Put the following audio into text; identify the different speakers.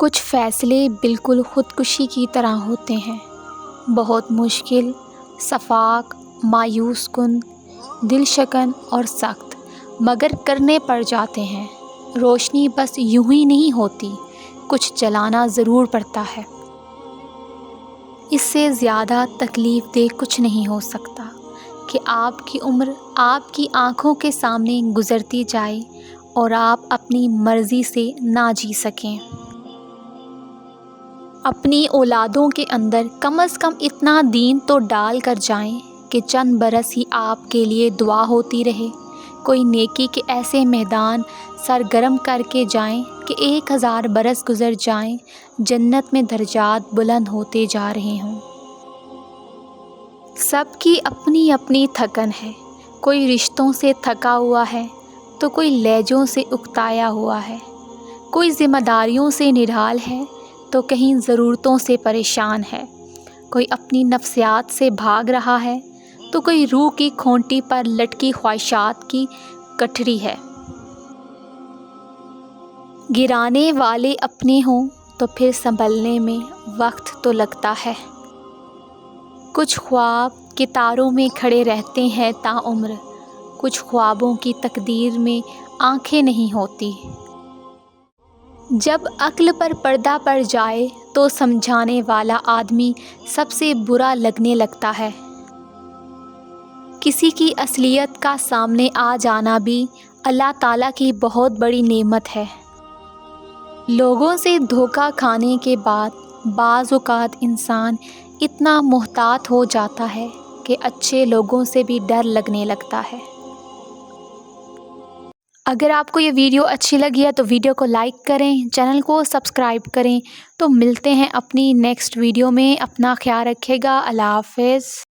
Speaker 1: کچھ فیصلے بالکل خودکشی کی طرح ہوتے ہیں، بہت مشکل، شفاق، مایوس کن، دل شکن اور سخت، مگر کرنے پڑ جاتے ہیں۔ روشنی بس یوں ہی نہیں ہوتی، کچھ جلانا ضرور پڑتا ہے۔ اس سے زیادہ تکلیف دہ کچھ نہیں ہو سکتا کہ آپ کی عمر آپ کی آنکھوں کے سامنے گزرتی جائے اور آپ اپنی مرضی سے نہ جی سکیں۔ اپنی اولادوں کے اندر کم از کم اتنا دین تو ڈال کر جائیں کہ چند برس ہی آپ کے لیے دعا ہوتی رہے، کوئی نیکی کے ایسے میدان سرگرم کر کے جائیں کہ 1000 برس گزر جائیں، جنت میں درجات بلند ہوتے جا رہے ہوں۔ سب کی اپنی اپنی تھکن ہے، کوئی رشتوں سے تھکا ہوا ہے تو کوئی لہجوں سے اکتایا ہوا ہے، کوئی ذمہ داریوں سے نڈھال ہے تو کہیں ضرورتوں سے پریشان ہے، کوئی اپنی نفسیات سے بھاگ رہا ہے تو کوئی روح کی کھونٹی پر لٹکی خواہشات کی گٹھری ہے۔ گرانے والے اپنے ہوں تو پھر سنبھلنے میں وقت تو لگتا ہے۔ کچھ خواب کتاروں میں کھڑے رہتے ہیں تاعمر، کچھ خوابوں کی تقدیر میں آنکھیں نہیں ہوتی۔ جب عقل پر پردہ پڑ جائے تو سمجھانے والا آدمی سب سے برا لگنے لگتا ہے۔ کسی کی اصلیت کا سامنے آ جانا بھی اللہ تعالیٰ کی بہت بڑی نعمت ہے۔ لوگوں سے دھوکہ کھانے کے بعد بعض اوقات انسان اتنا محتاط ہو جاتا ہے کہ اچھے لوگوں سے بھی ڈر لگنے لگتا ہے۔ اگر آپ کو یہ ویڈیو اچھی لگی ہے تو ویڈیو کو لائک کریں، چینل کو سبسکرائب کریں۔ تو ملتے ہیں اپنی نیکسٹ ویڈیو میں، اپنا خیال رکھیے گا، اللہ حافظ۔